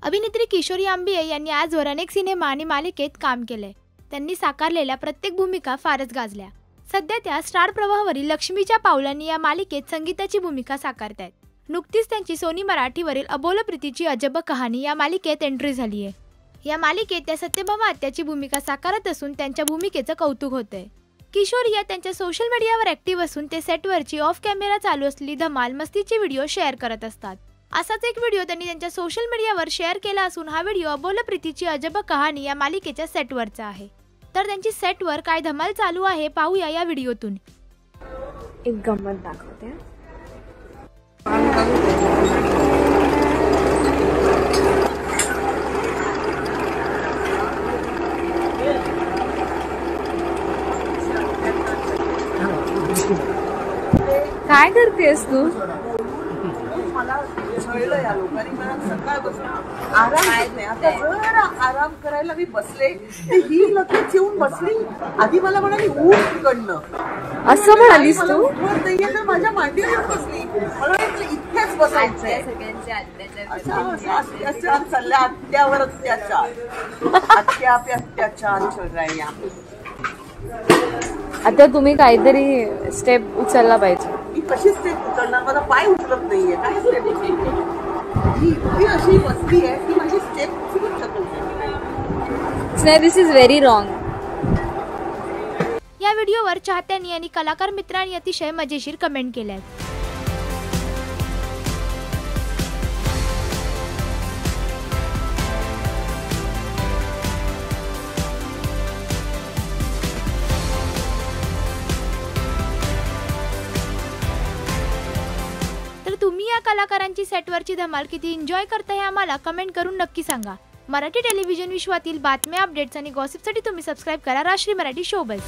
अभिनेत्री किशोरी आंबिये यांनी आजवर अनेक सिनेमा आणि मालिकेत काम केले। त्यांनी साकारलेल्या प्रत्येक भूमिका फारच गाजल्या। सध्या त्या स्टार प्रवाहावरील लक्ष्मीच्या पावलांनी या मालिकेत संगीताची भूमिका साकारतायत। नुकतीच त्यांची सोनी मराठीवरील अबोल प्रीतीची अजब कहाणी या मालिकेत एंट्री झाली आहे। या मालिकेत त्या सत्यभामा आत्याची भूमिका साकारत असून त्यांच्या भूमिकेचं कौतुक होतंय। किशोरी या त्यांच्या सोशल मीडियावर ॲक्टिव्ह असून ते सेटवरची ऑफ कॅमेरा चालू असलेली धमाल मस्तीची व्हिडिओ शेअर करत असतात। असाच एक व्हिडिओ त्यांनी त्यांच्या सोशल मीडियावर शेअर केला असून हा व्हिडिओ अबोल प्रीतीची अजब कहाणी या मालिकेच्या सेटवरचा आहे। तर त्यांची सेटवर काय धमाल चालू आहे पाहूया या व्हिडिओतून। एक गंमत दाखवते। काय करतेस तू? मला झळलं या लोकांनी मला सकाळपासून आराम नाही। आता जरा आराम करायला मी बसले, ही लगेच येऊन बसली। आधी मला म्हणाली उठ तिकडनं, असं म्हणालीस तू? उठवत नाहीये तर माझ्या मांडीवर येऊन बसली। मला वाटलं इतकेच बसायचंय। अत्याचार चालल्या, अत्यावर अत्याचार, अत्या पे अत्याचार चल रहा है यहाँ पे। आता तुम्ही काहीतरी स्टेप उचलला पाहिजे। मी कशी स्टेप उचलणार? माझा पाय उचलत नाहीये, काय स्टेप उचलणार? ही अशी बसली आहे की माझी स्टेप उचलू शकत नाही। दिस इज व्हेरी रॉंग। या व्हिडिओवर चाहत्यांनी आणि कलाकार मित्रांनी अतिशय मजेशीर कमेंट केल्या आहेत। तुम्ही या कलाकारांची सेटवरची धमाल किती एन्जॉय करताय आम्हाला कमेंट करून नक्की सांगा। मराठी टेलिव्हिजन विश्वातील बातम्या, अपडेट्स आणि गॉसिपसाठी तुम्ही सबस्क्राइब करा राष्ट्रीय मराठी शोबज।